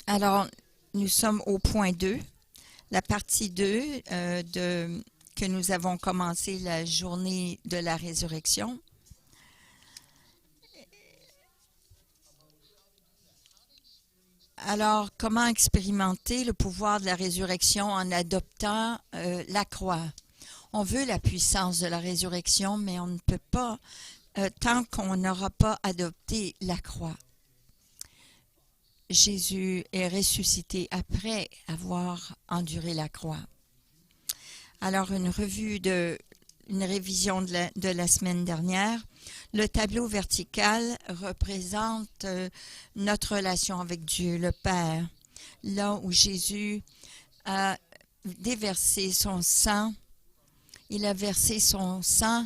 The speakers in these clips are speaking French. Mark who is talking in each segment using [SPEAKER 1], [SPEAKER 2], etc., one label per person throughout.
[SPEAKER 1] Alors, nous sommes au point 2, la partie 2 que nous avons commencé la journée de la résurrection. Alors, comment expérimenter le pouvoir de la résurrection en adoptant la croix? On veut la puissance de la résurrection, mais on ne peut pas tant qu'on n'aura pas adopté la croix. Jésus est ressuscité après avoir enduré la croix. Alors, une révision de la semaine dernière. Le tableau vertical représente notre relation avec Dieu, le Père, là où Jésus a déversé son sang. Il a versé son sang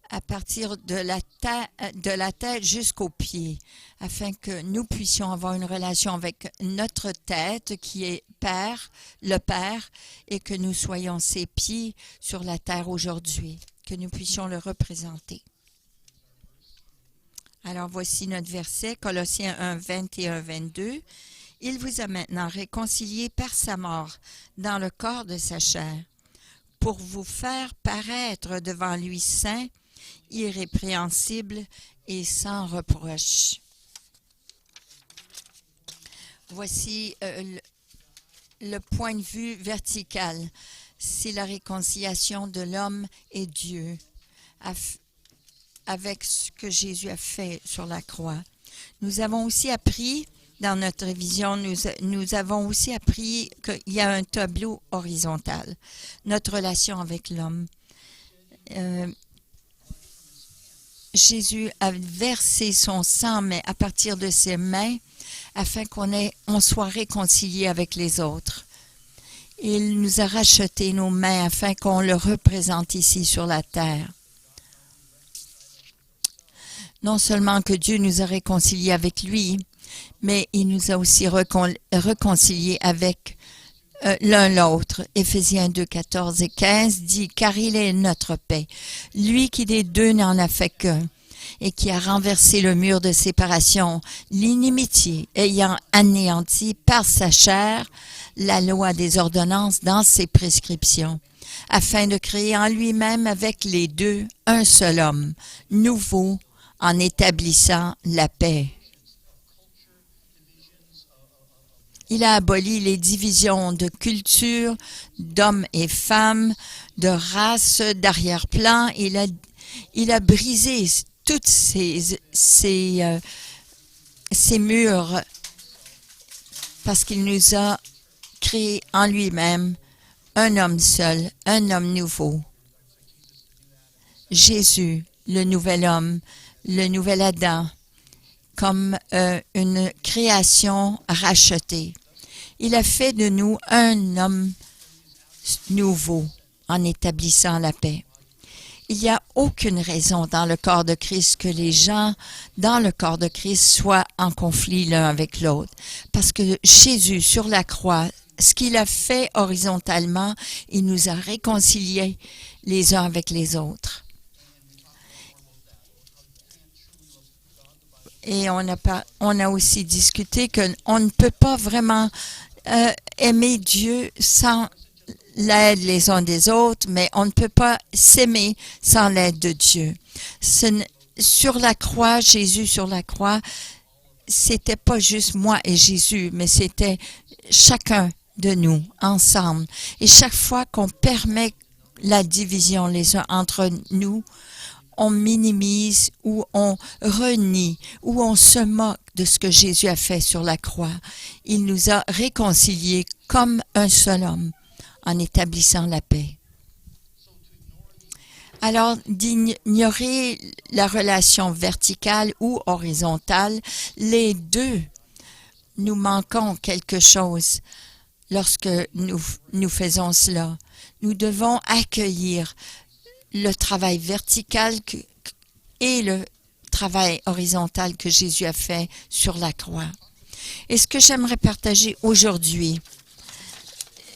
[SPEAKER 1] à partir de la tête jusqu'aux pieds, afin que nous puissions avoir une relation avec notre tête qui est Père, le Père, et que nous soyons ses pieds sur la terre aujourd'hui, que nous puissions le représenter. Alors voici notre verset, Colossiens 1, 21-22. Il vous a maintenant réconciliés par sa mort dans le corps de sa chair, pour vous faire paraître devant lui saint, irrépréhensible et sans reproche. Voici le point de vue vertical. C'est la réconciliation de l'homme et Dieu avec ce que Jésus a fait sur la croix. Nous avons aussi appris, dans notre révision, nous avons aussi appris qu'il y a un tableau horizontal, notre relation avec l'homme. Jésus a versé son sang, mais à partir de ses mains, afin qu'on soit réconcilié avec les autres. Il nous a racheté nos mains afin qu'on le représente ici sur la terre. Non seulement que Dieu nous a réconciliés avec lui, mais il nous a aussi réconciliés avec l'un l'autre. Éphésiens 2, 14 et 15 dit « Car il est notre paix, lui qui des deux n'en a fait qu'un, et qui a renversé le mur de séparation, l'inimitié ayant anéanti par sa chair la loi des ordonnances dans ses prescriptions, afin de créer en lui-même avec les deux un seul homme, nouveau, en établissant la paix. » Il a aboli les divisions de culture, d'hommes et femmes, de race, d'arrière-plan. Il a brisé toutes ces murs parce qu'il nous a créé en lui-même un homme seul, un homme nouveau. Jésus, le nouvel homme, le nouvel Adam, comme une création rachetée. Il a fait de nous un homme nouveau en établissant la paix. Il n'y a aucune raison dans le corps de Christ que les gens dans le corps de Christ soient en conflit l'un avec l'autre. Parce que Jésus, sur la croix, ce qu'il a fait horizontalement, il nous a réconciliés les uns avec les autres. Et on a aussi discuté qu'on ne peut pas vraiment aimer Dieu sans l'aide les uns des autres, mais on ne peut pas s'aimer sans l'aide de Dieu. Sur la croix, Jésus sur la croix, c'était pas juste moi et Jésus, mais c'était chacun de nous ensemble. Et chaque fois qu'on permet la division les uns entre nous, on minimise ou on renie ou on se moque de ce que Jésus a fait sur la croix. Il nous a réconciliés comme un seul homme en établissant la paix. Alors, d'ignorer la relation verticale ou horizontale, les deux, nous manquons quelque chose lorsque nous faisons cela. Nous devons accueillir le travail vertical et le travail horizontal que Jésus a fait sur la croix. Et ce que j'aimerais partager aujourd'hui,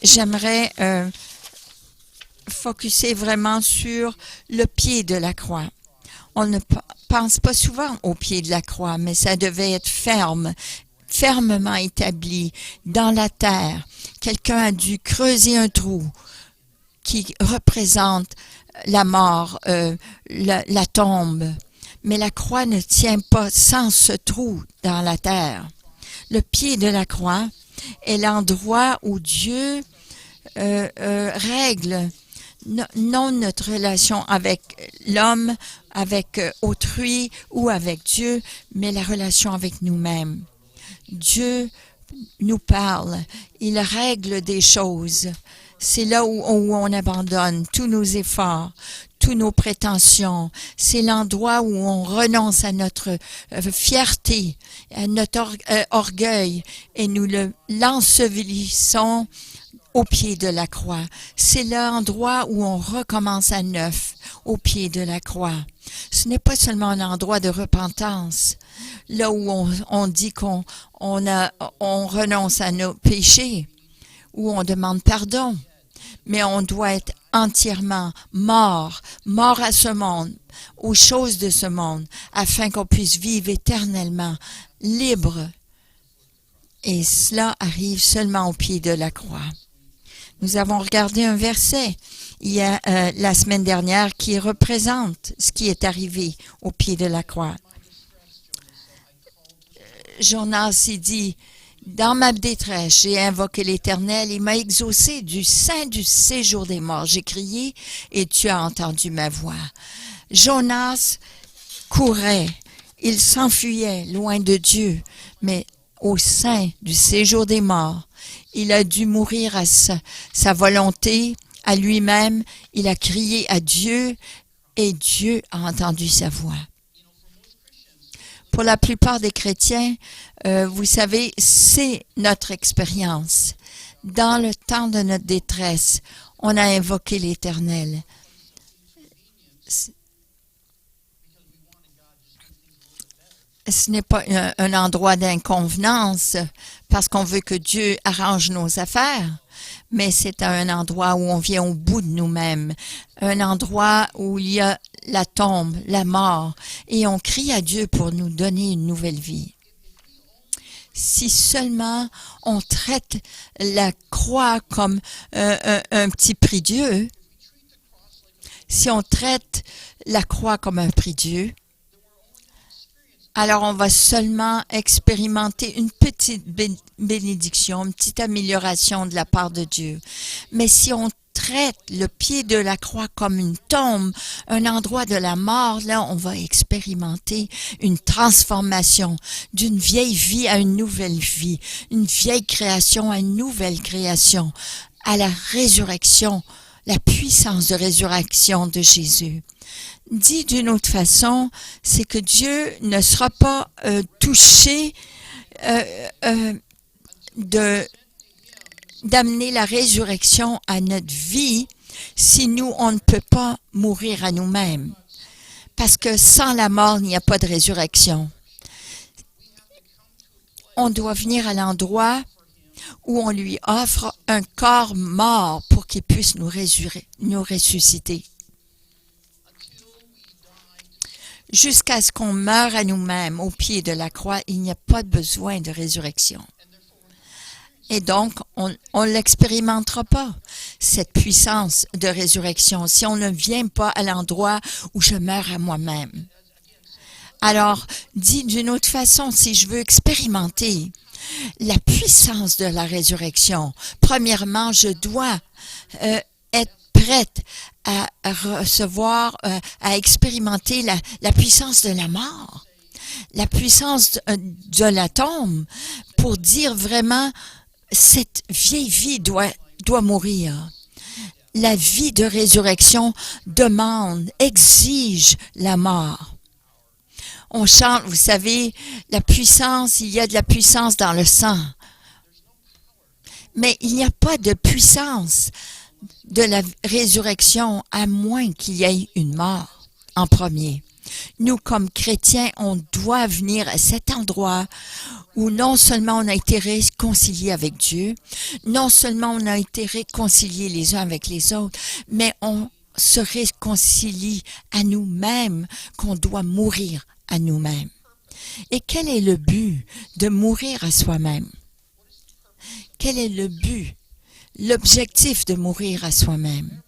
[SPEAKER 1] j'aimerais focuser vraiment sur le pied de la croix. On ne pense pas souvent au pied de la croix, mais ça devait être ferme, fermement établi dans la terre. Quelqu'un a dû creuser un trou qui représente la mort, la tombe. Mais la croix ne tient pas sans ce trou dans la terre. Le pied de la croix est l'endroit où Dieu règle non notre relation avec l'homme, avec autrui ou avec Dieu, mais la relation avec nous-mêmes. Dieu nous parle, il règle des choses. C'est là où on abandonne tous nos efforts, tous nos prétentions. C'est l'endroit où on renonce à notre fierté, à notre orgueil, et nous l'ensevelissons au pied de la croix. C'est l'endroit où on recommence à neuf, au pied de la croix. Ce n'est pas seulement un endroit de repentance, là où on dit qu'on renonce à nos péchés, où on demande pardon, mais on doit être entièrement mort à ce monde, aux choses de ce monde, afin qu'on puisse vivre éternellement, libre. Et cela arrive seulement au pied de la croix. Nous avons regardé un verset la semaine dernière qui représente ce qui est arrivé au pied de la croix. Jonas s'est dit, « Dans ma détresse, j'ai invoqué l'Éternel, il m'a exaucé du sein du séjour des morts. J'ai crié et tu as entendu ma voix. » Jonas courait, il s'enfuyait loin de Dieu, mais au sein du séjour des morts, il a dû mourir à sa volonté, à lui-même. Il a crié à Dieu et Dieu a entendu sa voix. Pour la plupart des chrétiens, vous savez, c'est notre expérience. Dans le temps de notre détresse, on a invoqué l'Éternel. Ce n'est pas un endroit d'inconvenance parce qu'on veut que Dieu arrange nos affaires, mais c'est un endroit où on vient au bout de nous-mêmes, un endroit où il y a la tombe, la mort, et on crie à Dieu pour nous donner une nouvelle vie. Si seulement on traite la croix comme un petit prix Dieu, si on traite la croix comme un prix Dieu, alors on va seulement expérimenter une petite bénédiction, une petite amélioration de la part de Dieu. Mais si on traite le pied de la croix comme une tombe, un endroit de la mort, là, on va expérimenter une transformation d'une vieille vie à une nouvelle vie, une vieille création à une nouvelle création, à la résurrection, la puissance de résurrection de Jésus. Dit d'une autre façon, c'est que Dieu ne sera pas touché d'amener la résurrection à notre vie si nous, on ne peut pas mourir à nous-mêmes. Parce que sans la mort, il n'y a pas de résurrection. On doit venir à l'endroit où on lui offre un corps mort pour qu'il puisse nous ressusciter. Jusqu'à ce qu'on meure à nous-mêmes au pied de la croix, il n'y a pas de besoin de résurrection. Et donc, on ne l'expérimentera pas, cette puissance de résurrection, si on ne vient pas à l'endroit où je meurs à moi-même. Alors, dit d'une autre façon, si je veux expérimenter la puissance de la résurrection, premièrement, je dois être prête à recevoir, à expérimenter la puissance de la mort, la puissance de la tombe, pour dire vraiment, cette vieille vie doit mourir. La vie de résurrection demande, exige la mort. On chante, vous savez, la puissance, il y a de la puissance dans le sang. Mais il n'y a pas de puissance de la résurrection à moins qu'il y ait une mort en premier. Nous, comme chrétiens, on doit venir à cet endroit où non seulement on a été réconciliés avec Dieu, non seulement on a été réconciliés les uns avec les autres, mais on se réconcilie à nous-mêmes, qu'on doit mourir à nous-mêmes. Et quel est le but de mourir à soi-même? Quel est le but, l'objectif de mourir à soi-même?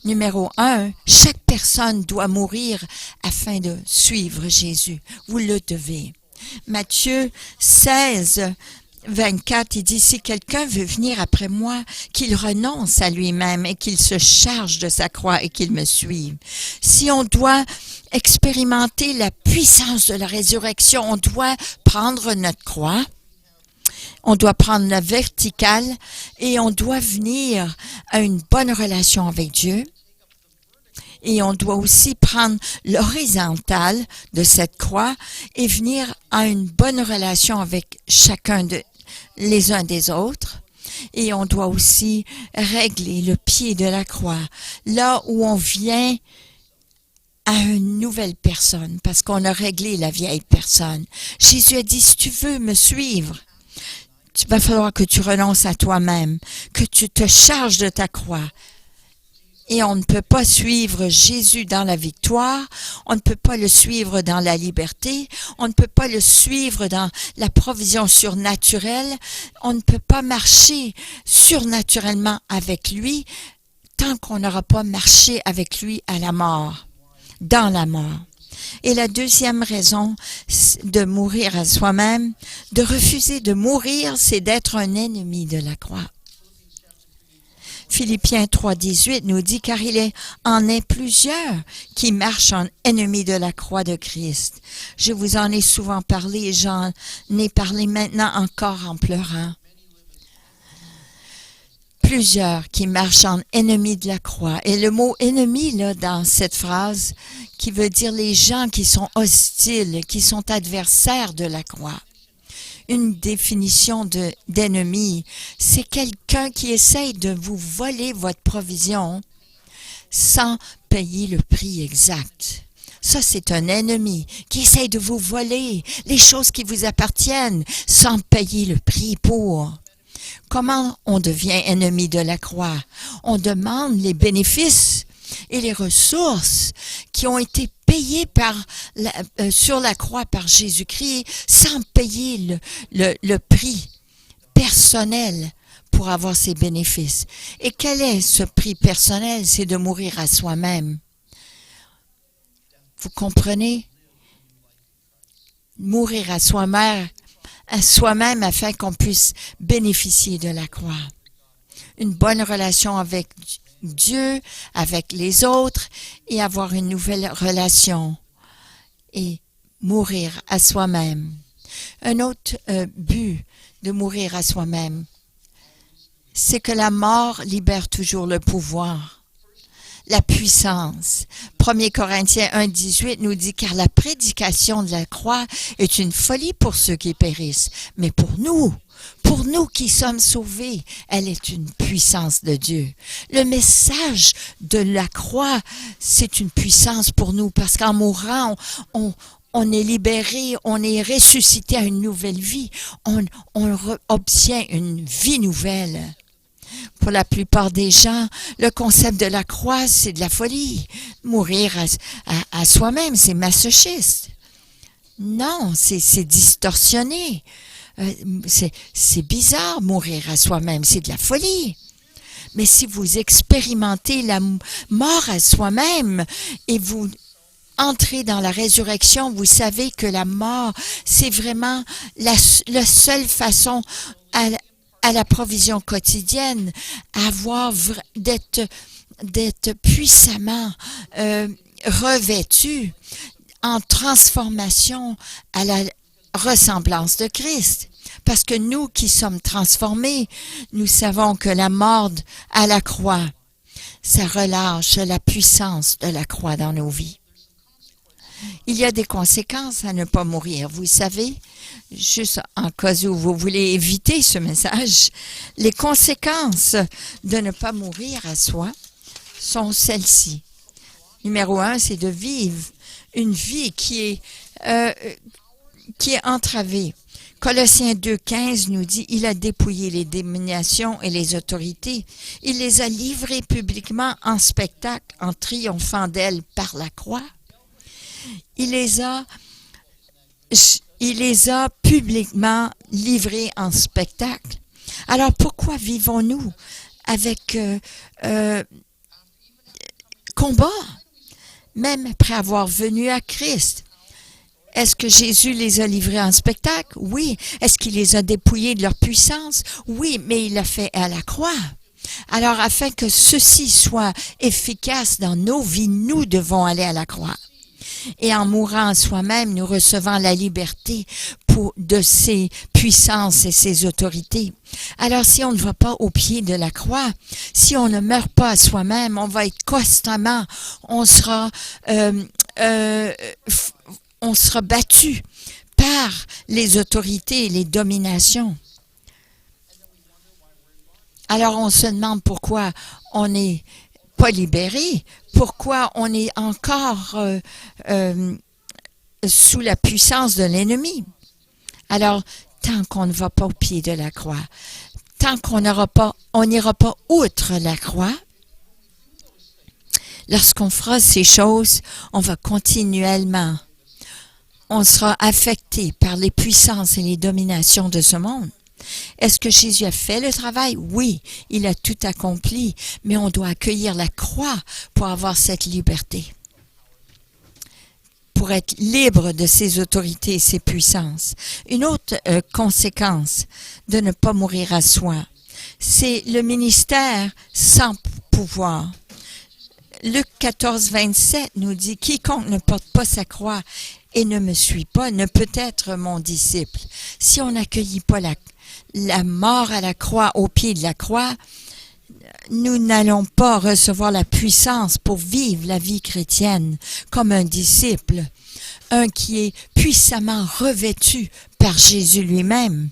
[SPEAKER 1] Numéro 1, chaque personne doit mourir afin de suivre Jésus. Vous le devez. Matthieu 16, 24, il dit, si quelqu'un veut venir après moi, qu'il renonce à lui-même et qu'il se charge de sa croix et qu'il me suive. Si on doit expérimenter la puissance de la résurrection, on doit prendre notre croix, on doit prendre la verticale et on doit venir à une bonne relation avec Dieu. Et on doit aussi prendre l'horizontale de cette croix et venir à une bonne relation avec chacun les uns des autres. Et on doit aussi régler le pied de la croix, là où on vient à une nouvelle personne, parce qu'on a réglé la vieille personne. Jésus a dit, si tu veux me suivre, il va falloir que tu renonces à toi-même, que tu te charges de ta croix. Et on ne peut pas suivre Jésus dans la victoire, on ne peut pas le suivre dans la liberté, on ne peut pas le suivre dans la provision surnaturelle, on ne peut pas marcher surnaturellement avec lui tant qu'on n'aura pas marché avec lui à la mort, dans la mort. Et la deuxième raison de mourir à soi-même, de refuser de mourir, c'est d'être un ennemi de la croix. Philippiens 3,18 nous dit, car en est plusieurs qui marchent en ennemis de la croix de Christ. Je vous en ai souvent parlé et j'en ai parlé maintenant encore en pleurant. Plusieurs qui marchent en ennemis de la croix. Et le mot ennemi, là, dans cette phrase, qui veut dire les gens qui sont hostiles, qui sont adversaires de la croix. Une définition d'ennemi, c'est quelqu'un qui essaye de vous voler votre provision sans payer le prix exact. Ça, c'est un ennemi qui essaye de vous voler les choses qui vous appartiennent sans payer le prix pour. Comment on devient ennemi de la croix? On demande les bénéfices et les ressources qui ont été payées sur la croix par Jésus-Christ sans payer le prix personnel pour avoir ces bénéfices. Et quel est ce prix personnel? C'est de mourir à soi-même. Vous comprenez? Mourir à soi-même afin qu'on puisse bénéficier de la croix. Une bonne relation avec Dieu, avec les autres et avoir une nouvelle relation et mourir à soi-même. Un autre but de mourir à soi-même, c'est que la mort libère toujours le pouvoir. La puissance. 1 Corinthiens 1,18 nous dit, car la prédication de la croix est une folie pour ceux qui périssent, mais pour nous qui sommes sauvés, elle est une puissance de Dieu. Le message de la croix, c'est une puissance pour nous, parce qu'en mourant, on est libéré, on est ressuscité à une nouvelle vie, on obtient une vie nouvelle. Pour la plupart des gens, le concept de la croix, c'est de la folie. Mourir à soi-même, c'est masochiste. Non, c'est distorsionné. C'est bizarre, mourir à soi-même, c'est de la folie. Mais si vous expérimentez la mort à soi-même et vous entrez dans la résurrection, vous savez que la mort, c'est vraiment la seule façon à la provision quotidienne, d'être puissamment revêtu en transformation à la ressemblance de Christ. Parce que nous qui sommes transformés, nous savons que la mort à la croix, ça relâche la puissance de la croix dans nos vies. Il y a des conséquences à ne pas mourir, vous savez. Juste en cas où vous voulez éviter ce message, les conséquences de ne pas mourir à soi sont celles-ci. Numéro 1, c'est de vivre une vie qui est entravée. Colossiens 2,15 nous dit, il a dépouillé les dominations et les autorités. Il les a livrées publiquement en spectacle, en triomphant d'elles par la croix. Il Il les a publiquement livrés en spectacle. Alors pourquoi vivons-nous avec combat, même après avoir venu à Christ? Est-ce que Jésus les a livrés en spectacle? Oui. Est-ce qu'il les a dépouillés de leur puissance? Oui, mais il l'a fait à la croix. Alors, afin que ceci soit efficace dans nos vies, nous devons aller à la croix. Et en mourant en soi-même, nous recevons la liberté de ses puissances et ses autorités. Alors, si on ne va pas au pied de la croix, si on ne meurt pas à soi-même, on va être constamment, on sera battu par les autorités et les dominations. Alors, on se demande pourquoi on n'est pas libéré, pourquoi on est encore sous la puissance de l'ennemi. Alors, tant qu'on ne va pas au pied de la croix, tant qu'on n'ira pas outre la croix, lorsqu'on fera ces choses, on va continuellement, on sera affecté par les puissances et les dominations de ce monde. Est-ce que Jésus a fait le travail? Oui, il a tout accompli, mais on doit accueillir la croix pour avoir cette liberté, pour être libre de ses autorités et ses puissances. Une autre conséquence de ne pas mourir à soi, c'est le ministère sans pouvoir. Luc 14, 27 nous dit « Quiconque ne porte pas sa croix et ne me suit pas ne peut être mon disciple. » Si on n'accueillit pas la mort à la croix, au pied de la croix, nous n'allons pas recevoir la puissance pour vivre la vie chrétienne comme un disciple, un qui est puissamment revêtu par Jésus lui-même.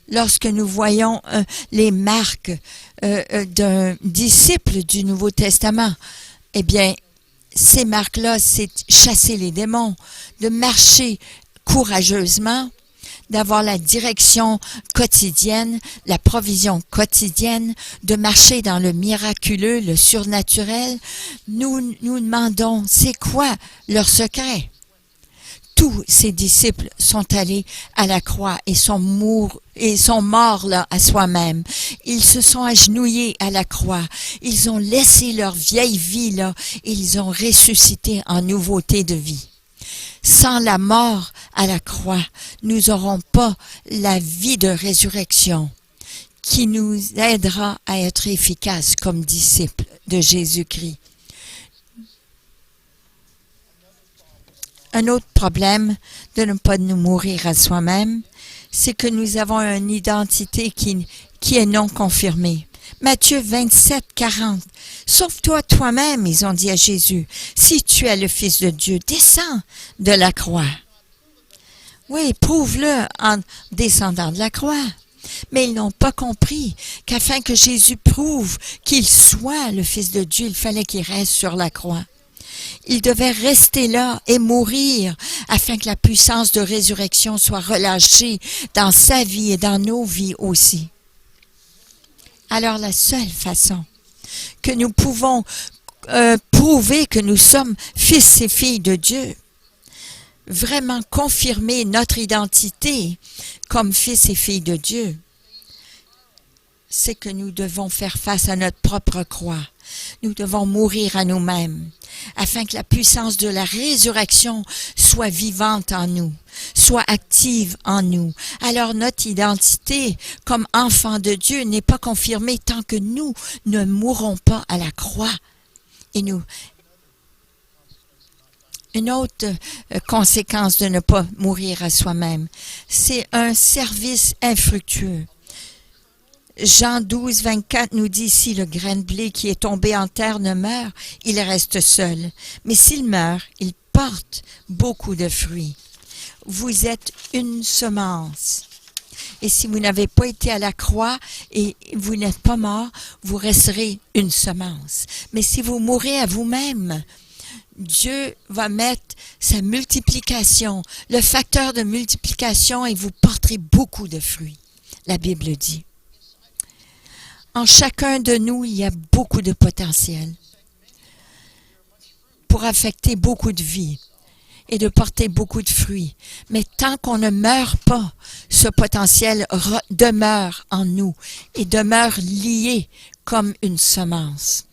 [SPEAKER 1] Lorsque nous voyons les marques d'un disciple du Nouveau Testament, eh bien, ces marques-là, c'est chasser les démons, de marcher courageusement, d'avoir la direction quotidienne, la provision quotidienne, de marcher dans le miraculeux, le surnaturel. Nous demandons, c'est quoi leur secret? Tous ces disciples sont allés à la croix et sont morts là à soi-même. Ils se sont agenouillés à la croix. Ils ont laissé leur vieille vie là et ils ont ressuscité en nouveauté de vie. Sans la mort à la croix, nous n'aurons pas la vie de résurrection qui nous aidera à être efficaces comme disciples de Jésus-Christ. Un autre problème de ne pas nous mourir à soi-même, c'est que nous avons une identité qui est non confirmée. Matthieu 27, 40. « Sauve-toi toi-même, ils ont dit à Jésus, si tu es le Fils de Dieu, descends de la croix. » Oui, prouve-le en descendant de la croix. Mais ils n'ont pas compris qu'afin que Jésus prouve qu'il soit le Fils de Dieu, il fallait qu'il reste sur la croix. Il devait rester là et mourir afin que la puissance de résurrection soit relâchée dans sa vie et dans nos vies aussi. Alors la seule façon que nous pouvons prouver que nous sommes fils et filles de Dieu, vraiment confirmer notre identité comme fils et filles de Dieu, c'est que nous devons faire face à notre propre croix. Nous devons mourir à nous-mêmes, afin que la puissance de la résurrection soit vivante en nous, soit active en nous. Alors notre identité comme enfant de Dieu n'est pas confirmée tant que nous ne mourrons pas à la croix. Et une autre conséquence de ne pas mourir à soi-même, c'est un service infructueux. Jean 12, 24 nous dit, si le grain de blé qui est tombé en terre ne meurt, il reste seul. Mais s'il meurt, il porte beaucoup de fruits. Vous êtes une semence. Et si vous n'avez pas été à la croix et vous n'êtes pas mort, vous resterez une semence. Mais si vous mourrez à vous-même, Dieu va mettre sa multiplication, le facteur de multiplication, et vous porterez beaucoup de fruits. La Bible dit. En chacun de nous, il y a beaucoup de potentiel pour affecter beaucoup de vies. et de porter beaucoup de fruits. Mais tant qu'on ne meurt pas, ce potentiel demeure en nous et demeure lié comme une semence.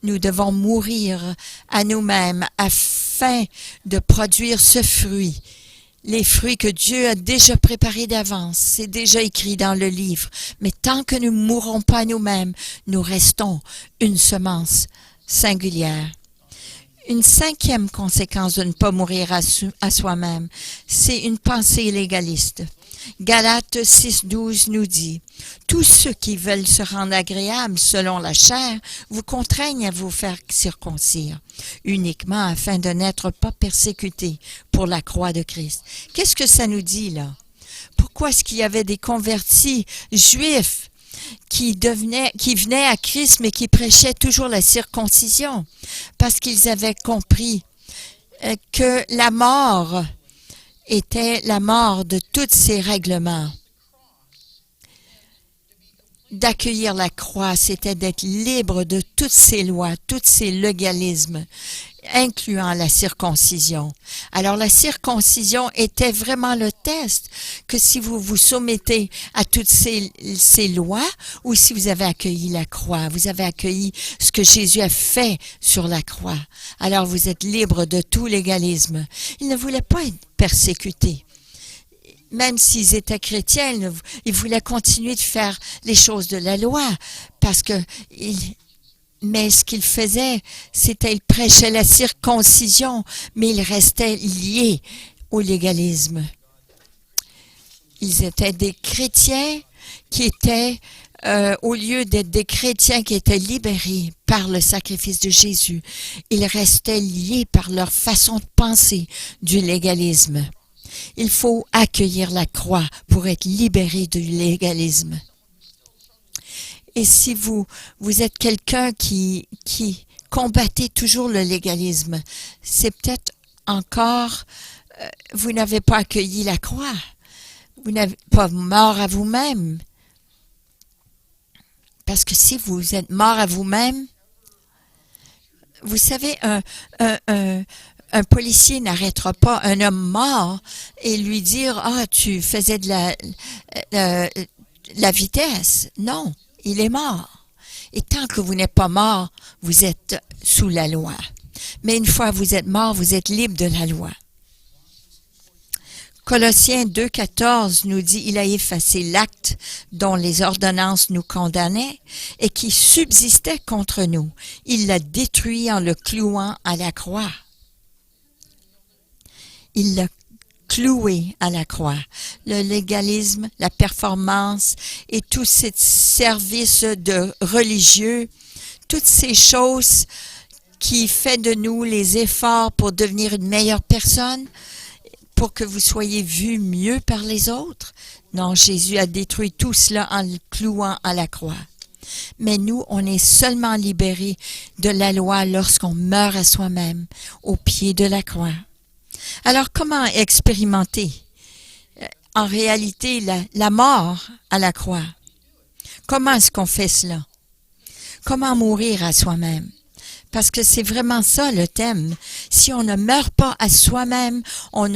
[SPEAKER 1] Nous devons mourir à nous-mêmes afin de produire ce fruit. Les fruits que Dieu a déjà préparés d'avance, c'est déjà écrit dans le livre. Mais tant que nous ne mourrons pas à nous-mêmes, nous restons une semence singulière. Une cinquième conséquence de ne pas mourir à soi-même, c'est une pensée légaliste. Galates 6,12 nous dit « Tous ceux qui veulent se rendre agréables selon la chair vous contraignent à vous faire circoncire, uniquement afin de n'être pas persécutés pour la croix de Christ. » Qu'est-ce que ça nous dit là? Pourquoi est-ce qu'il y avait des convertis juifs qui venaient à Christ, mais qui prêchaient toujours la circoncision? Parce qu'ils avaient compris que la mort était la mort de tous ces règlements. D'accueillir la croix, c'était d'être libre de toutes ces lois, tous ces légalismes, incluant la circoncision. Alors la circoncision était vraiment le test que si vous vous soumettez à toutes ces lois ou si vous avez accueilli la croix, vous avez accueilli ce que Jésus a fait sur la croix. Alors vous êtes libre de tout légalisme. Il ne voulait pas être persécuté. Même s'ils étaient chrétiens, ils voulaient continuer de faire les choses de la loi parce que mais ce qu'ils faisaient, c'était qu'ils prêchaient la circoncision, mais ils restaient liés au légalisme. Ils étaient des chrétiens qui étaient, au lieu d'être des chrétiens qui étaient libérés par le sacrifice de Jésus, ils restaient liés par leur façon de penser du légalisme. Il faut accueillir la croix pour être libéré du légalisme. Et si vous êtes quelqu'un qui combattez toujours le légalisme, c'est peut-être encore, vous n'avez pas accueilli la croix. Vous n'avez pas mort à vous-même. Parce que si vous êtes mort à vous-même, vous savez, un policier n'arrêtera pas un homme mort et lui dire « Ah, tu faisais de la vitesse. » Non, il est mort. Et tant que vous n'êtes pas mort, vous êtes sous la loi. Mais une fois que vous êtes mort, vous êtes libre de la loi. Colossiens 2,14 nous dit « Il a effacé l'acte dont les ordonnances nous condamnaient et qui subsistait contre nous. Il l'a détruit en le clouant à la croix. » Il l'a cloué à la croix. Le légalisme, la performance et tous ces services de religieux, toutes ces choses qui font de nous les efforts pour devenir une meilleure personne, pour que vous soyez vus mieux par les autres. Non, Jésus a détruit tout cela en le clouant à la croix. Mais nous, on est seulement libérés de la loi lorsqu'on meurt à soi-même, au pied de la croix. Alors, comment expérimenter en réalité la mort à la croix? Comment est-ce qu'on fait cela? Comment mourir à soi-même? Parce que c'est vraiment ça le thème. Si on ne meurt pas à soi-même, on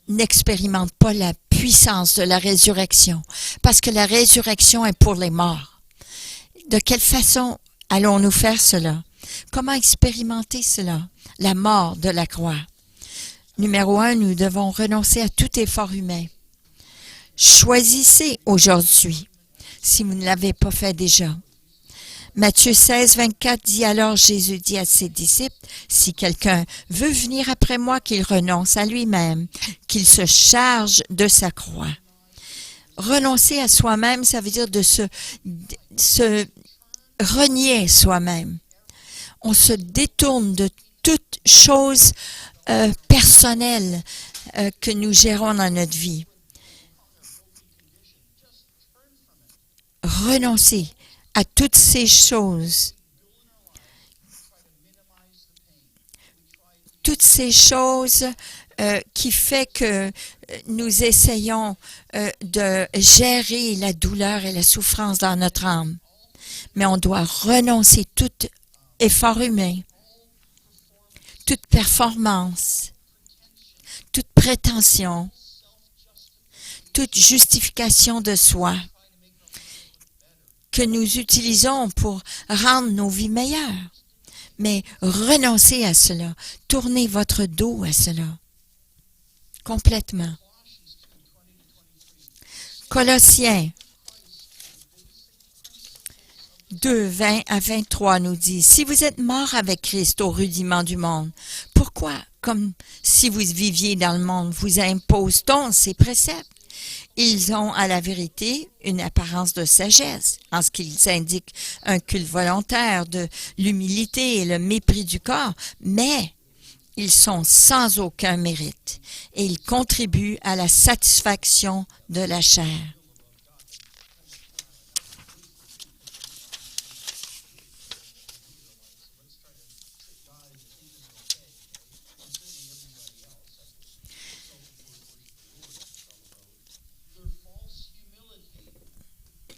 [SPEAKER 1] n'expérimente pas la puissance de la résurrection. Parce que la résurrection est pour les morts. De quelle façon allons-nous faire cela? Comment expérimenter cela? La mort de la croix. Numéro 1, nous devons renoncer à tout effort humain. Choisissez aujourd'hui, si vous ne l'avez pas fait déjà. Matthieu 16, 24 dit alors Jésus dit à ses disciples, si quelqu'un veut venir après moi, qu'il renonce à lui-même, qu'il se charge de sa croix. Renoncer à soi-même, ça veut dire de se renier soi-même. On se détourne de toute chose personnelle que nous gérons dans notre vie. Renoncer à toutes ces choses. Toutes ces choses qui fait que nous essayons de gérer la douleur et la souffrance dans notre âme. Mais on doit renoncer à tout effort humain, toute performance, toute prétention, toute justification de soi que nous utilisons pour rendre nos vies meilleures. Mais renoncez à cela. Tournez votre dos à cela. Complètement. Colossiens 2, 20 à 23 nous dit, « Si vous êtes morts avec Christ au rudiment du monde, pourquoi, comme si vous viviez dans le monde, vous impose-t-on ces préceptes? Ils ont, à la vérité, une apparence de sagesse, en ce qu'ils indiquent un culte volontaire, de l'humilité et le mépris du corps, mais ils sont sans aucun mérite et ils contribuent à la satisfaction de la chair. »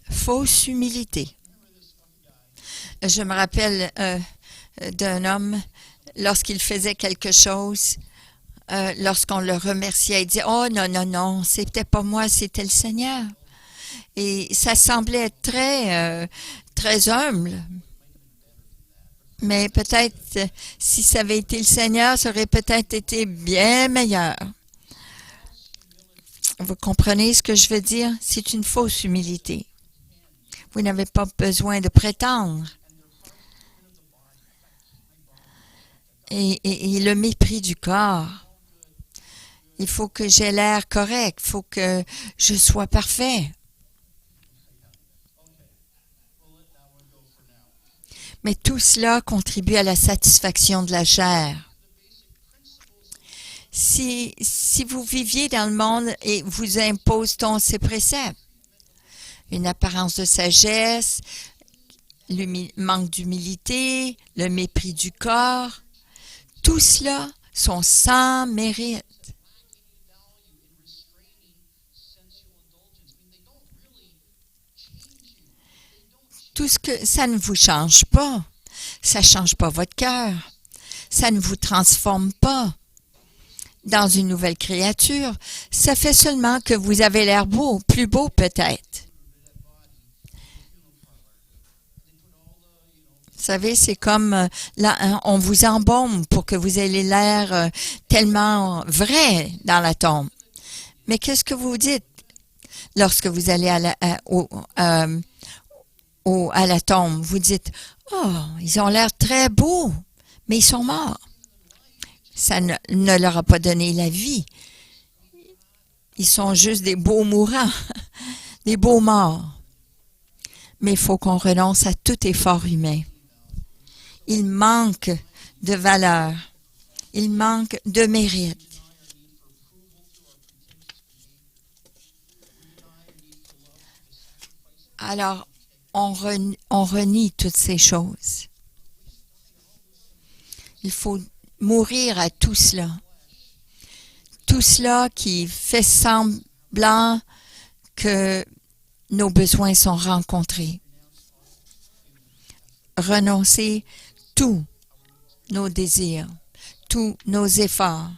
[SPEAKER 1] Fausse humilité. Je me rappelle d'un homme, lorsqu'il faisait quelque chose, lorsqu'on le remerciait, il disait « Oh non, non, non, c'était pas moi, c'était le Seigneur. » Et ça semblait être très humble. Mais peut-être, si ça avait été le Seigneur, ça aurait peut-être été bien meilleur. Vous comprenez ce que je veux dire? C'est une fausse humilité. Vous n'avez pas besoin de prétendre. Et le mépris du corps. Il faut que j'ai l'air correct. Il faut que je sois parfait. Mais tout cela contribue à la satisfaction de la chair. Si vous viviez dans le monde et vous impose-t-on ces préceptes, une apparence de sagesse, le manque d'humilité, le mépris du corps, tout cela sont sans mérite. Tout ce que ça ne vous change pas, ça ne change pas votre cœur, ça ne vous transforme pas dans une nouvelle créature, ça fait seulement que vous avez l'air beau, plus beau peut-être. Vous savez, c'est comme là, on vous embaume pour que vous ayez l'air tellement vrai dans la tombe. Mais qu'est-ce que vous dites lorsque vous allez à la tombe? Vous dites, « Oh, ils ont l'air très beaux, mais ils sont morts. » Ça ne leur a pas donné la vie. Ils sont juste des beaux mourants, des beaux morts. Mais il faut qu'on renonce à tout effort humain. Il manque de valeur. Il manque de mérite. Alors, on renie toutes ces choses. Il faut mourir à tout cela. Tout cela qui fait semblant que nos besoins sont rencontrés. Renoncer tous nos désirs, tous nos efforts.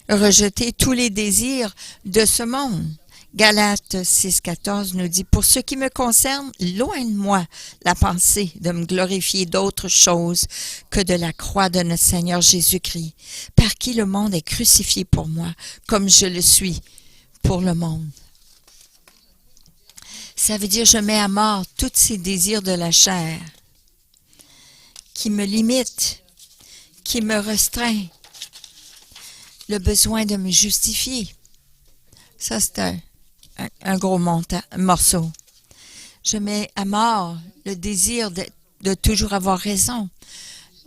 [SPEAKER 1] Rejeter tous les désirs de ce monde. Galates 6,14 nous dit, « Pour ce qui me concerne, loin de moi la pensée de me glorifier d'autre chose que de la croix de notre Seigneur Jésus-Christ, par qui le monde est crucifié pour moi, comme je le suis pour le monde. » Ça veut dire, je mets à mort tous ces désirs de la chair qui me limitent, qui me restreignent, le besoin de me justifier. Ça, c'est un gros morceau. Je mets à mort le désir de toujours avoir raison,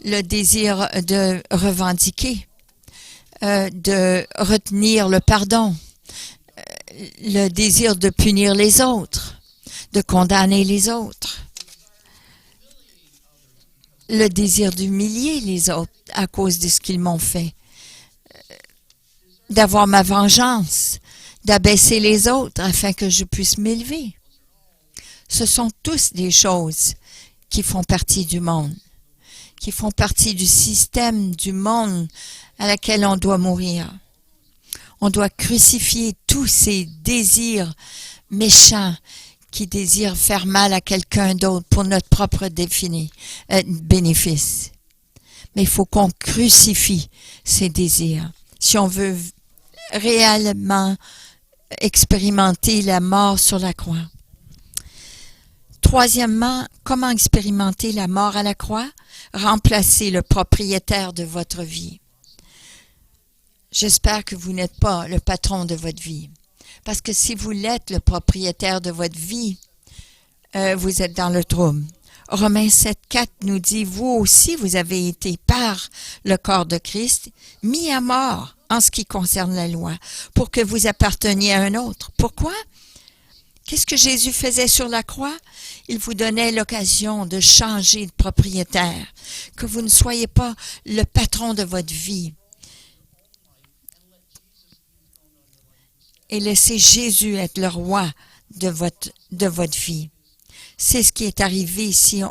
[SPEAKER 1] le désir de revendiquer, de retenir le pardon, le désir de punir les autres, de condamner les autres, le désir d'humilier les autres à cause de ce qu'ils m'ont fait, d'avoir ma vengeance, d'abaisser les autres afin que je puisse m'élever. Ce sont tous des choses qui font partie du monde, qui font partie du système du monde à laquelle on doit mourir. On doit crucifier tous ces désirs méchants qui désirent faire mal à quelqu'un d'autre pour notre propre bénéfice. Mais il faut qu'on crucifie ces désirs. Si on veut réellement expérimenter la mort sur la croix. Troisièmement, comment expérimenter la mort à la croix? Remplacer le propriétaire de votre vie. J'espère que vous n'êtes pas le patron de votre vie. Parce que si vous l'êtes le propriétaire de votre vie, vous êtes dans le trouble. Romains 7,4 nous dit, vous aussi, vous avez été par le corps de Christ mis à mort en ce qui concerne la loi, pour que vous apparteniez à un autre. Pourquoi? Qu'est-ce que Jésus faisait sur la croix? Il vous donnait l'occasion de changer de propriétaire, que vous ne soyez pas le patron de votre vie. Et laissez Jésus être le roi de votre vie. C'est ce qui est arrivé ici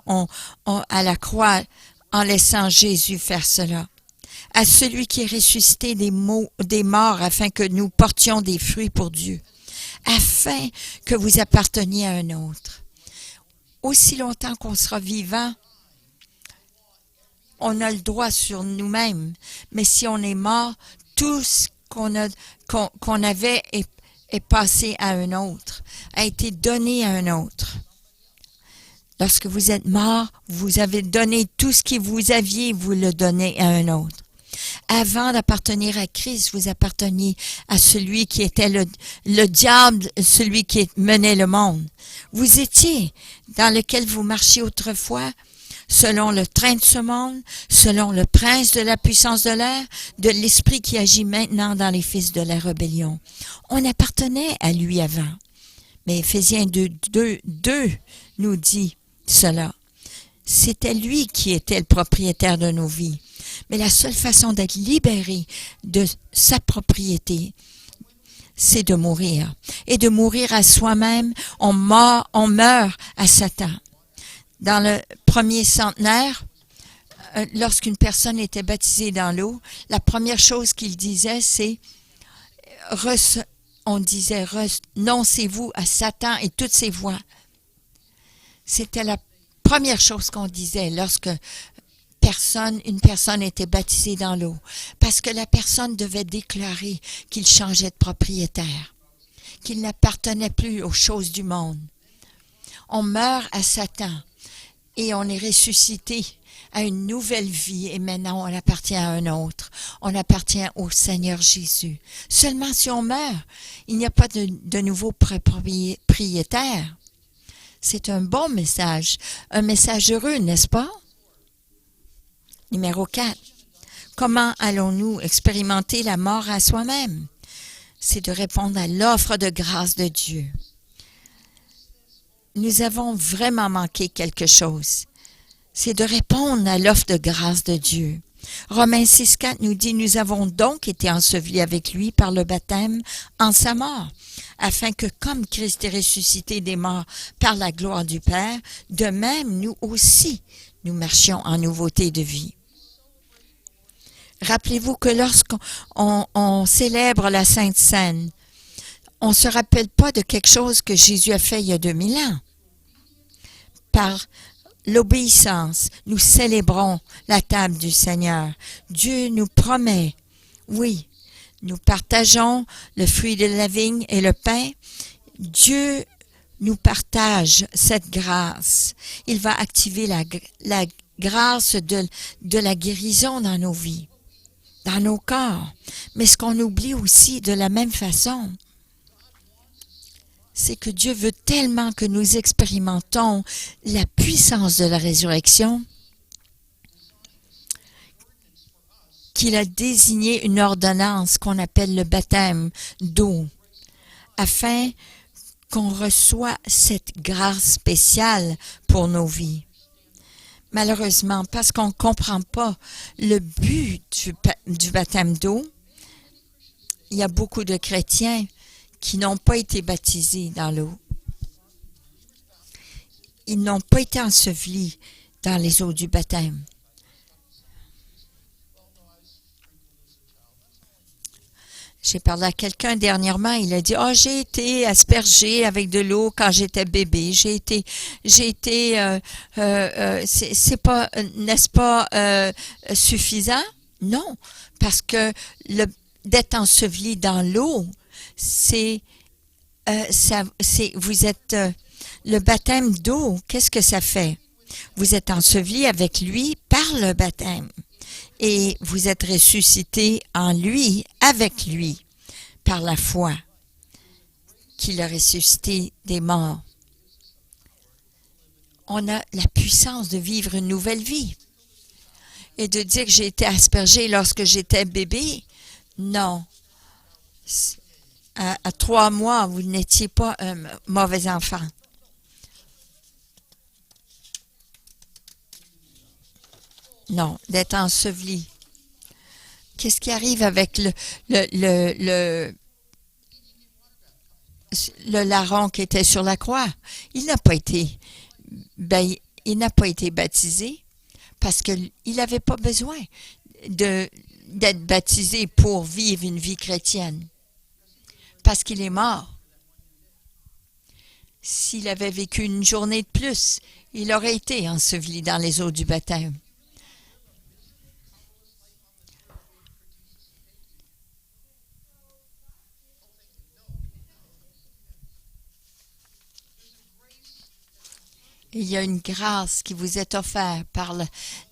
[SPEAKER 1] à la croix en laissant Jésus faire cela. À celui qui est ressuscité des morts afin que nous portions des fruits pour Dieu, afin que vous apparteniez à un autre. Aussi longtemps qu'on sera vivant, on a le droit sur nous-mêmes, mais si on est mort, tout ce qu'on avait est passé à un autre, a été donné à un autre. Lorsque vous êtes mort, vous avez donné tout ce que vous aviez, vous le donnez à un autre. Avant d'appartenir à Christ, vous apparteniez à celui qui était le diable, celui qui menait le monde. Vous étiez dans lequel vous marchiez autrefois, selon le train de ce monde, selon le prince de la puissance de l'air, de l'esprit qui agit maintenant dans les fils de la rébellion. On appartenait à lui avant. Mais Éphésiens 2 nous dit cela. C'était lui qui était le propriétaire de nos vies. Mais la seule façon d'être libéré de sa propriété, c'est de mourir. Et de mourir à soi-même, on meurt à Satan. Dans le premier centenaire, lorsqu'une personne était baptisée dans l'eau, la première chose qu'il disait, c'est renoncez-vous à Satan et toutes ses voies. C'était la première chose qu'on disait lorsque une personne était baptisée dans l'eau. Parce que la personne devait déclarer qu'il changeait de propriétaire, qu'il n'appartenait plus aux choses du monde. On meurt à Satan et on est ressuscité à une nouvelle vie et maintenant on appartient à un autre. On appartient au Seigneur Jésus. Seulement si on meurt, il n'y a pas de nouveau propriétaire. C'est un bon message, un message heureux, n'est-ce pas? Numéro 4. Comment allons-nous expérimenter la mort à soi-même? C'est de répondre à l'offre de grâce de Dieu. Nous avons vraiment manqué quelque chose. C'est de répondre à l'offre de grâce de Dieu. Romains 6,4 nous dit, nous avons donc été ensevelis avec lui par le baptême en sa mort, afin que comme Christ est ressuscité des morts par la gloire du Père, de même nous aussi, nous marchions en nouveauté de vie. Rappelez-vous que lorsqu'on célèbre la Sainte Seine, on ne se rappelle pas de quelque chose que Jésus a fait il y a 2000 ans. Par l'obéissance, nous célébrons la table du Seigneur. Dieu nous promet, oui, nous partageons le fruit de la vigne et le pain. Dieu nous partage cette grâce. Il va activer la grâce de la guérison dans nos vies, dans nos corps. Mais ce qu'on oublie aussi de la même façon, c'est que Dieu veut tellement que nous expérimentons la puissance de la résurrection qu'il a désigné une ordonnance qu'on appelle le baptême d'eau, afin qu'on reçoit cette grâce spéciale pour nos vies. Malheureusement, parce qu'on ne comprend pas le but du baptême d'eau, il y a beaucoup de chrétiens qui n'ont pas été baptisés dans l'eau. Ils n'ont pas été ensevelis dans les eaux du baptême. J'ai parlé à quelqu'un dernièrement, il a dit, j'ai été aspergé avec de l'eau quand j'étais bébé. C'est pas, n'est-ce pas, suffisant? Non, parce que d'être enseveli dans l'eau, vous êtes, le baptême d'eau, qu'est-ce que ça fait? Vous êtes enseveli avec lui par le baptême. Et vous êtes ressuscité en lui, avec lui, par la foi qu'il a ressuscité des morts. On a la puissance de vivre une nouvelle vie. Et de dire que j'ai été aspergé lorsque j'étais bébé, non. À 3 mois, vous n'étiez pas un mauvais enfant. Non, d'être enseveli. Qu'est-ce qui arrive avec le larron qui était sur la croix? Il n'a pas été baptisé parce qu'il n'avait pas besoin d'être baptisé pour vivre une vie chrétienne. Parce qu'il est mort. S'il avait vécu une journée de plus, il aurait été enseveli dans les eaux du baptême. Il y a une grâce qui vous est offerte par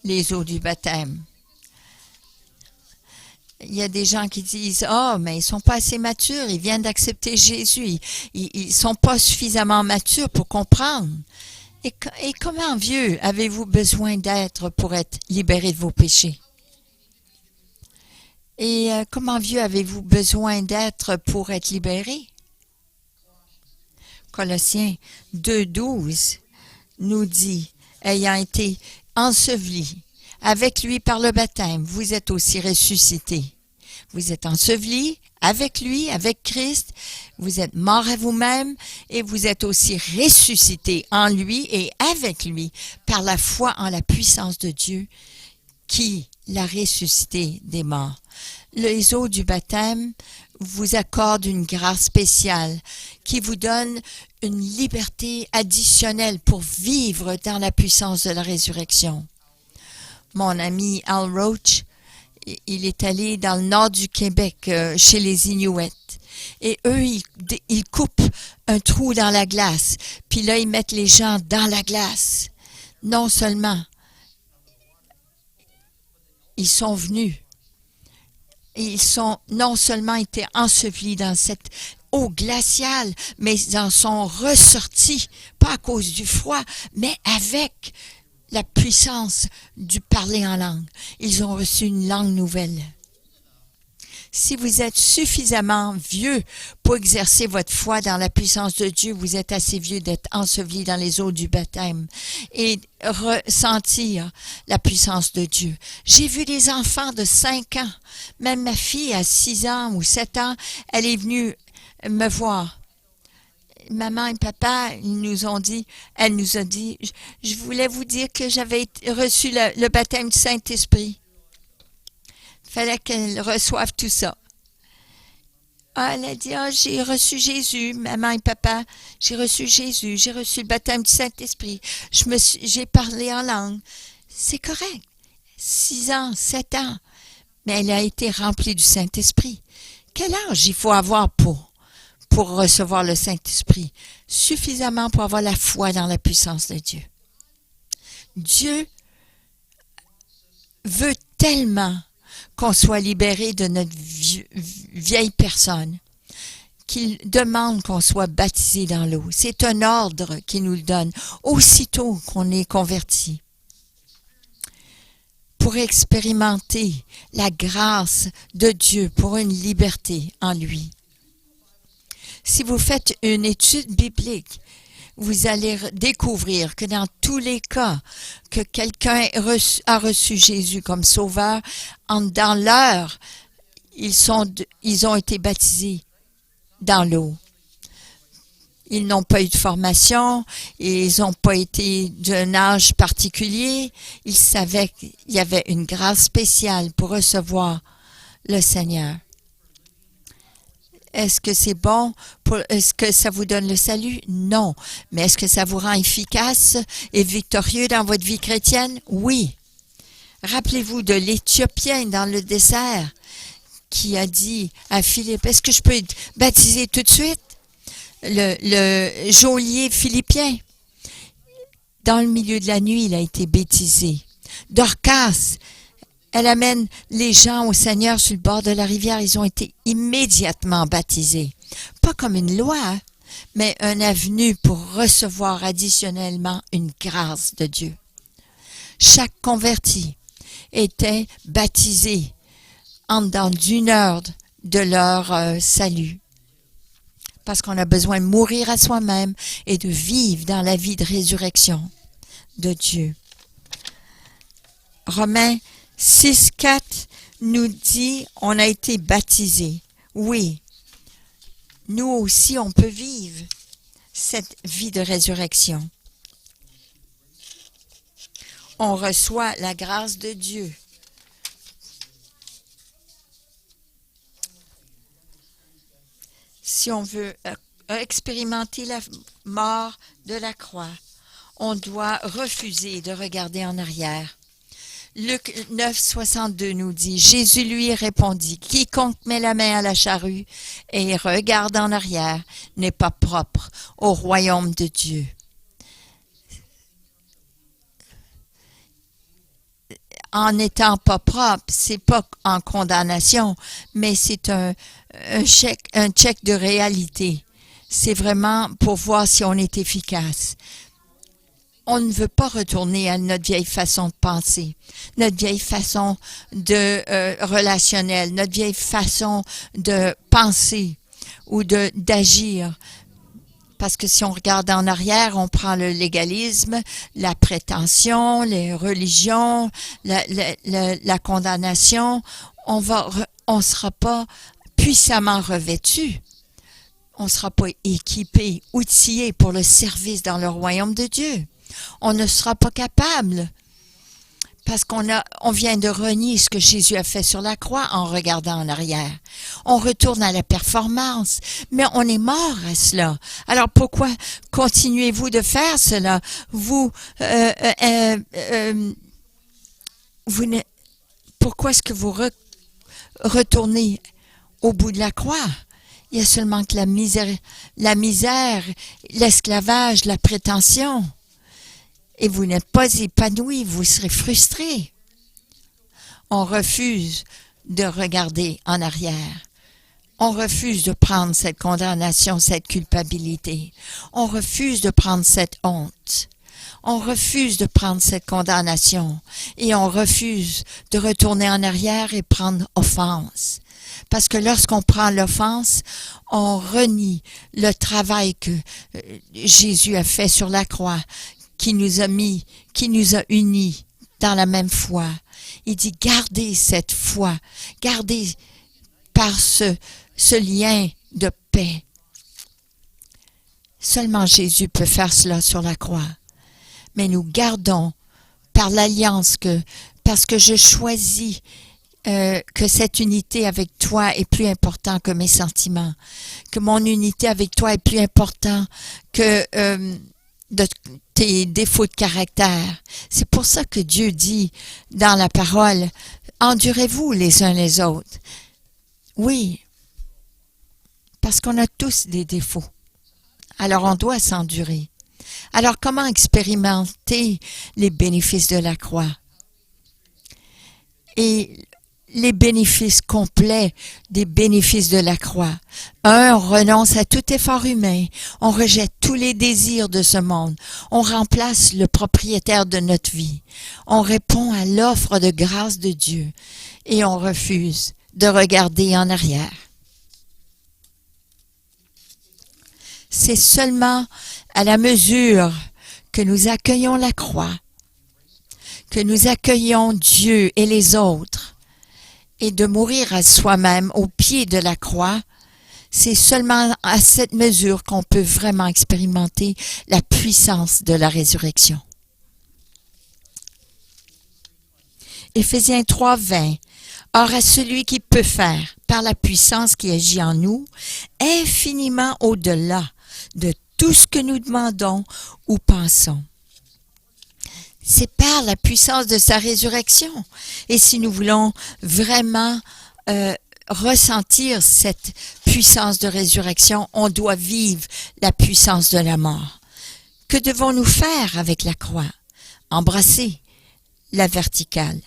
[SPEAKER 1] les eaux du baptême. Il y a des gens qui disent, mais ils ne sont pas assez matures, ils viennent d'accepter Jésus, ils ne sont pas suffisamment matures pour comprendre. Et comment vieux avez-vous besoin d'être pour être libéré de vos péchés? Et comment vieux avez-vous besoin d'être pour être libéré? Colossiens 2,12 nous dit, ayant été ensevelis avec lui par le baptême, vous êtes aussi ressuscités. Vous êtes ensevelis avec lui, avec Christ, vous êtes morts à vous-même et vous êtes aussi ressuscités en lui et avec lui par la foi en la puissance de Dieu qui l'a ressuscité des morts. Les eaux du baptême vous accordent une grâce spéciale qui vous donne une liberté additionnelle pour vivre dans la puissance de la résurrection. Mon ami Al Roach, il est allé dans le nord du Québec, chez les Inuits. Et eux, ils coupent un trou dans la glace. Puis là, ils mettent les gens dans la glace. Non seulement, ils sont venus. Ils sont non seulement été ensevelis dans cette eau glaciale, mais ils en sont ressortis, pas à cause du froid, mais avec la puissance du parler en langue. Ils ont reçu une langue nouvelle. Si vous êtes suffisamment vieux pour exercer votre foi dans la puissance de Dieu, vous êtes assez vieux d'être enseveli dans les eaux du baptême et ressentir la puissance de Dieu. J'ai vu des enfants de 5 ans, même ma fille à 6 ans ou 7 ans, elle est venue me voir. Maman et papa, elle nous a dit, je voulais vous dire que j'avais reçu le baptême du Saint-Esprit. Il fallait qu'elle reçoive tout ça. Elle a dit, j'ai reçu Jésus, maman et papa, j'ai reçu Jésus, j'ai reçu le baptême du Saint-Esprit. J'ai parlé en langue. C'est correct. 6 ans, 7 ans. Mais elle a été remplie du Saint-Esprit. Quel âge il faut avoir pour recevoir le Saint-Esprit? Suffisamment pour avoir la foi dans la puissance de Dieu. Dieu veut tellement qu'on soit libéré de notre vieille personne qu'il demande qu'on soit baptisé dans l'eau. C'est un ordre qu'il nous le donne aussitôt qu'on est converti. Pour expérimenter la grâce de Dieu pour une liberté en lui. Si vous faites une étude biblique, vous allez découvrir que dans tous les cas que quelqu'un a reçu Jésus comme sauveur, dans l'heure, ils ont été baptisés dans l'eau. Ils n'ont pas eu de formation, ils n'ont pas été d'un âge particulier. Ils savaient qu'il y avait une grâce spéciale pour recevoir le Seigneur. Est-ce que c'est bon? Est-ce que ça vous donne le salut? Non. Mais est-ce que ça vous rend efficace et victorieux dans votre vie chrétienne? Oui. Rappelez-vous de l'Éthiopien dans le désert qui a dit à Philippe, est-ce que je peux être baptisé tout de suite? Le geôlier philippien, dans le milieu de la nuit, il a été baptisé. Dorcas, elle amène les gens au Seigneur sur le bord de la rivière. Ils ont été immédiatement baptisés. Pas comme une loi, mais un avenue pour recevoir additionnellement une grâce de Dieu. Chaque converti était baptisé en dedans d'une heure de leur salut. Parce qu'on a besoin de mourir à soi-même et de vivre dans la vie de résurrection de Dieu. Romains 6,4 nous dit, on a été baptisés. Oui, nous aussi, on peut vivre cette vie de résurrection. On reçoit la grâce de Dieu. Si on veut expérimenter la mort de la croix, on doit refuser de regarder en arrière. Luc 9, 62 nous dit, Jésus lui répondit, quiconque met la main à la charrue et regarde en arrière n'est pas propre au royaume de Dieu. En n'étant pas propre, c'est pas en condamnation, mais c'est un check de réalité. C'est vraiment pour voir si on est efficace. On ne veut pas retourner à notre vieille façon de penser, notre vieille façon de relationnelle, notre vieille façon de penser ou d'agir. Parce que si on regarde en arrière, on prend le légalisme, la prétention, les religions, la condamnation. On sera pas puissamment revêtu. On sera pas équipé, outillé pour le service dans le royaume de Dieu. On ne sera pas capable. Parce on vient de renier ce que Jésus a fait sur la croix en regardant en arrière. On retourne à la performance, mais on est mort à cela. Alors pourquoi continuez-vous de faire cela? Pourquoi est-ce que vous retournez au bout de la croix? Il y a seulement que la misère, l'esclavage, la prétention. Et vous n'êtes pas épanoui, vous serez frustré. On refuse de regarder en arrière. On refuse de prendre cette condamnation, cette culpabilité. On refuse de prendre cette honte. On refuse de prendre cette condamnation. Et on refuse de retourner en arrière et prendre offense. Parce que lorsqu'on prend l'offense, on renie le travail que Jésus a fait sur la croix, qui nous a unis dans la même foi. Il dit, gardez cette foi, gardez par ce lien de paix. Seulement Jésus peut faire cela sur la croix. Mais nous gardons par l'alliance parce que je choisis que cette unité avec toi est plus importante que mes sentiments, que mon unité avec toi est plus importante que de tes défauts de caractère. C'est pour ça que Dieu dit dans la parole, endurez-vous les uns les autres. Oui, parce qu'on a tous des défauts. Alors on doit s'endurer. Alors comment expérimenter les bénéfices de la croix? Et les bénéfices complets des bénéfices de la croix. On renonce à tout effort humain. On rejette tous les désirs de ce monde. On remplace le propriétaire de notre vie. On répond à l'offre de grâce de Dieu. Et on refuse de regarder en arrière. C'est seulement à la mesure que nous accueillons la croix, que nous accueillons Dieu et les autres, et de mourir à soi-même au pied de la croix, c'est seulement à cette mesure qu'on peut vraiment expérimenter la puissance de la résurrection. Éphésiens 3, 20. Or, à celui qui peut faire, par la puissance qui agit en nous, infiniment au-delà de tout ce que nous demandons ou pensons. C'est par la puissance de sa résurrection. Et si nous voulons vraiment ressentir cette puissance de résurrection, on doit vivre la puissance de la mort. Que devons-nous faire avec la croix? Embrasser la verticale.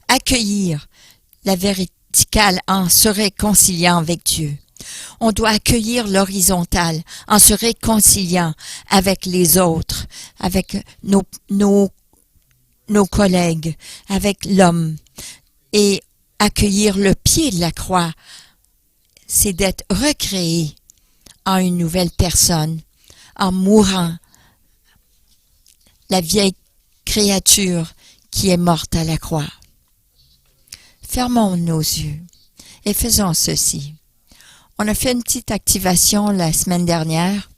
[SPEAKER 1] Accueillir la verticale en se réconciliant avec Dieu. On doit accueillir l'horizontale en se réconciliant avec les autres, avec nos collègues, avec l'homme. Et accueillir le pied de la croix, c'est d'être recréé en une nouvelle personne, en mourant la vieille créature qui est morte à la croix. Fermons nos yeux et faisons ceci. On a fait une petite activation la semaine dernière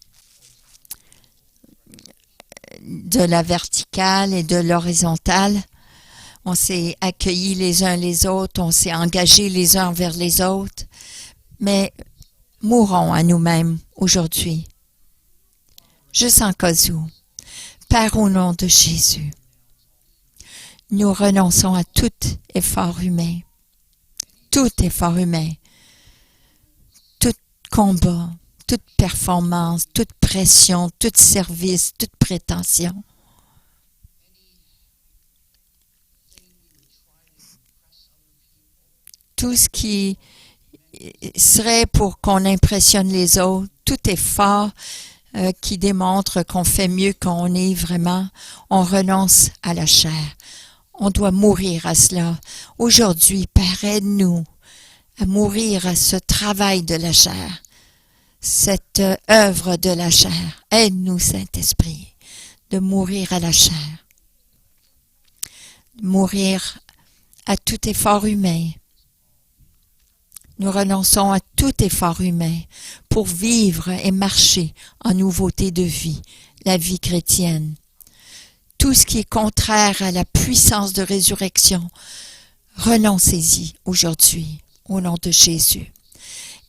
[SPEAKER 1] de la verticale et de l'horizontale. On s'est accueillis les uns les autres, on s'est engagés les uns vers les autres, mais mourons à nous-mêmes aujourd'hui. Juste en cas où. Père, au nom de Jésus, nous renonçons à tout effort humain, tout combat, toute performance, toute pression, tout service, toute prétention. Tout ce qui serait pour qu'on impressionne les autres, tout effort qui démontre qu'on fait mieux qu'on est vraiment, on renonce à la chair. On doit mourir à cela. Aujourd'hui, Père, aide-nous à mourir à ce travail de la chair, cette œuvre de la chair. Aide-nous, Saint-Esprit, de mourir à la chair, de mourir à tout effort humain. Nous renonçons à tout effort humain pour vivre et marcher en nouveauté de vie, la vie chrétienne. Tout ce qui est contraire à la puissance de résurrection, renoncez-y aujourd'hui, au nom de Jésus.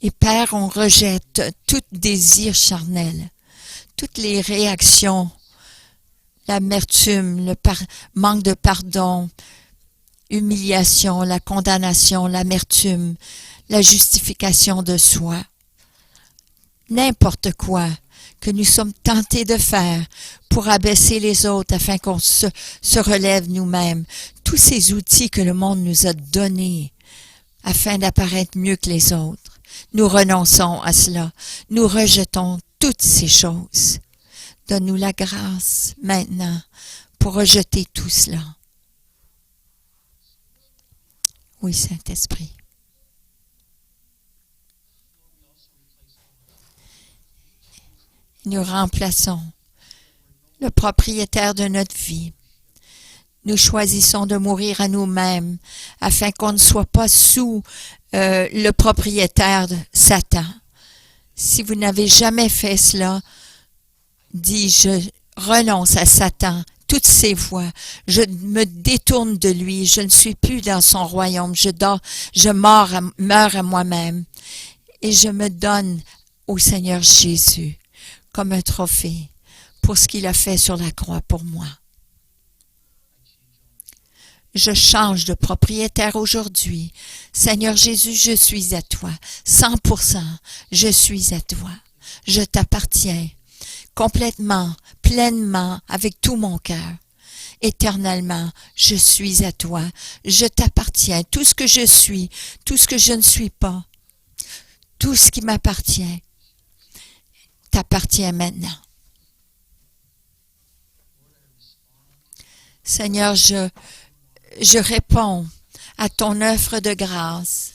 [SPEAKER 1] Et Père, on rejette tout désir charnel, toutes les réactions, l'amertume, le manque de pardon, humiliation, la condamnation, l'amertume, la justification de soi. N'importe quoi que nous sommes tentés de faire pour abaisser les autres afin qu'on se relève nous-mêmes. Tous ces outils que le monde nous a donnés afin d'apparaître mieux que les autres. Nous renonçons à cela. Nous rejetons toutes ces choses. Donne-nous la grâce maintenant pour rejeter tout cela. Oui, Saint-Esprit. Nous remplaçons le propriétaire de notre vie. Nous choisissons de mourir à nous-mêmes afin qu'on ne soit pas sous le propriétaire de Satan. Si vous n'avez jamais fait cela, dis, je renonce à Satan, toutes ses voies. Je me détourne de lui. Je ne suis plus dans son royaume. Je meurs à moi-même. Et je me donne au Seigneur Jésus comme un trophée pour ce qu'il a fait sur la croix pour moi. Je change de propriétaire aujourd'hui. Seigneur Jésus, je suis à toi. 100%, je suis à toi. Je t'appartiens complètement, pleinement, avec tout mon cœur. Éternellement, je suis à toi. Je t'appartiens. Tout ce que je suis, tout ce que je ne suis pas, tout ce qui m'appartient, t'appartient maintenant. Seigneur, je réponds à ton offre de grâce.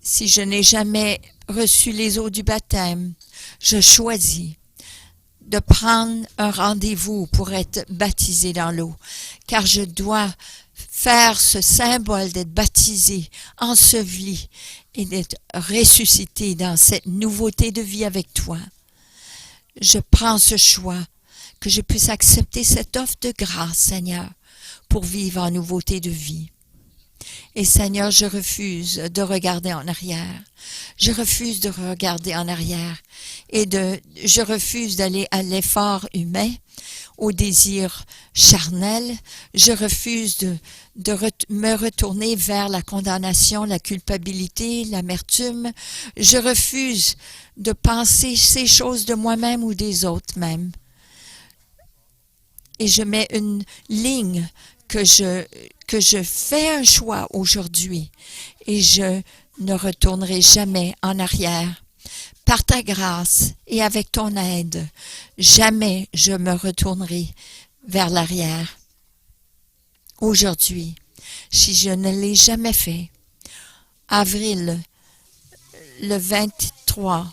[SPEAKER 1] Si je n'ai jamais reçu les eaux du baptême, je choisis de prendre un rendez-vous pour être baptisé dans l'eau, car je dois faire ce symbole d'être baptisé, enseveli et d'être ressuscité dans cette nouveauté de vie avec toi. Je prends ce choix, que je puisse accepter cette offre de grâce, Seigneur, pour vivre en nouveauté de vie. Et Seigneur, je refuse de regarder en arrière. Je refuse de regarder en arrière je refuse d'aller à l'effort humain, au désir charnel. Je refuse me retourner vers la condamnation, la culpabilité, l'amertume. Je refuse de penser ces choses de moi-même ou des autres même. Et je mets une ligne que je fais un choix aujourd'hui et je ne retournerai jamais en arrière. Par ta grâce et avec ton aide, jamais je me retournerai vers l'arrière. Aujourd'hui, si je ne l'ai jamais fait, avril, le 23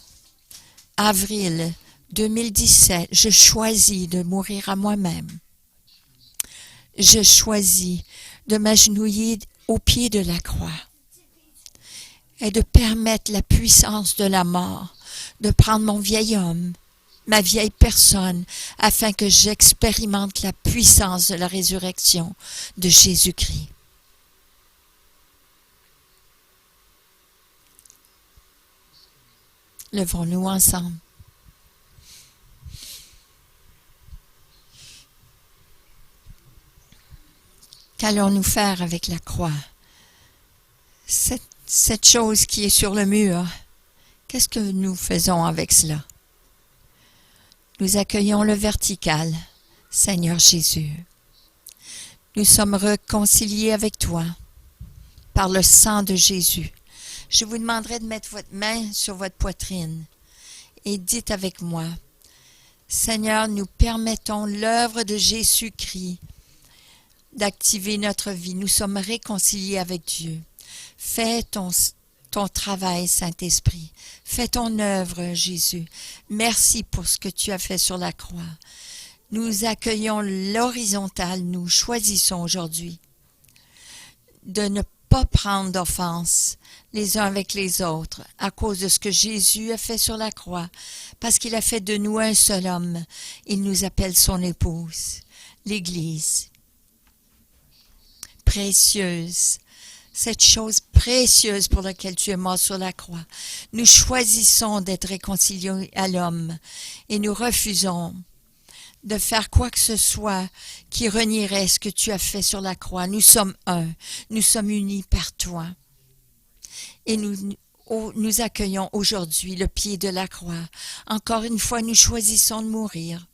[SPEAKER 1] avril 2017, je choisis de mourir à moi-même. Je choisis de m'agenouiller au pied de la croix et de permettre la puissance de la mort de prendre mon vieil homme, ma vieille personne, afin que j'expérimente la puissance de la résurrection de Jésus-Christ. Levons-nous ensemble. Qu'allons-nous faire avec la croix? Cette chose qui est sur le mur, qu'est-ce que nous faisons avec cela? Nous accueillons le vertical, Seigneur Jésus. Nous sommes réconciliés avec toi par le sang de Jésus. Je vous demanderai de mettre votre main sur votre poitrine et dites avec moi, Seigneur, nous permettons l'œuvre de Jésus-Christ d'activer notre vie. Nous sommes réconciliés avec Dieu. Fais ton travail, Saint-Esprit. Fais ton œuvre, Jésus. Merci pour ce que tu as fait sur la croix. Nous accueillons l'horizontale. Nous choisissons aujourd'hui de ne pas prendre d'offense les uns avec les autres à cause de ce que Jésus a fait sur la croix, parce qu'il a fait de nous un seul homme. Il nous appelle son épouse, l'Église. Précieuse, cette chose précieuse pour laquelle tu es mort sur la croix. Nous choisissons d'être réconciliés à l'homme et nous refusons de faire quoi que ce soit qui renierait ce que tu as fait sur la croix. Nous sommes un, nous sommes unis par toi. Et nous accueillons aujourd'hui le pied de la croix. Encore une fois, nous choisissons de mourir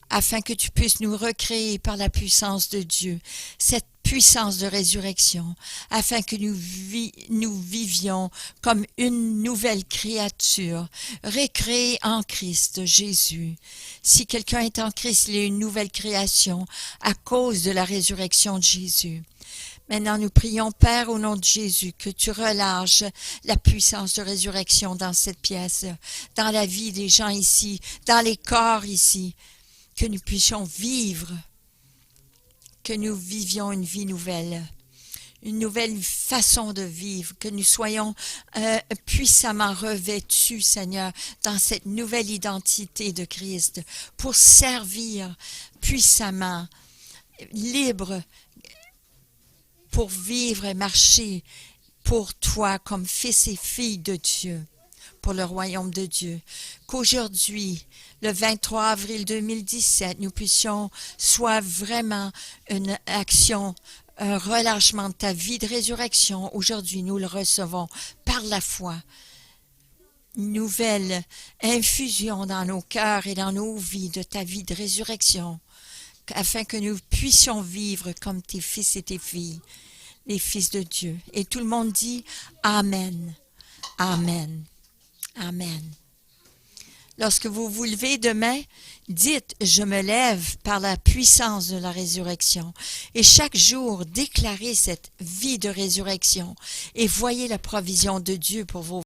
[SPEAKER 1] afin que tu puisses nous recréer par la puissance de Dieu, cette puissance de résurrection, afin que nous vivions comme une nouvelle créature, recréée en Christ Jésus. Si quelqu'un est en Christ, il est une nouvelle création à cause de la résurrection de Jésus. Maintenant, nous prions, Père, au nom de Jésus, que tu relâches la puissance de résurrection dans cette pièce, dans la vie des gens ici, dans les corps ici, que nous puissions vivre, que nous vivions une vie nouvelle, une nouvelle façon de vivre, que nous soyons puissamment revêtus, Seigneur, dans cette nouvelle identité de Christ, pour servir puissamment, libre, pour vivre et marcher pour toi comme fils et filles de Dieu, pour le royaume de Dieu. Qu'aujourd'hui, le 23 avril 2017, nous puissions soit vraiment une action, un relâchement de ta vie de résurrection. Aujourd'hui, nous le recevons par la foi. Nouvelle infusion dans nos cœurs et dans nos vies de ta vie de résurrection, afin que nous puissions vivre comme tes fils et tes filles, les fils de Dieu. Et tout le monde dit Amen. Amen. Amen. Lorsque vous vous levez demain, dites « Je me lève par la puissance de la résurrection ». Et chaque jour, déclarez cette vie de résurrection et voyez la provision de Dieu pour vos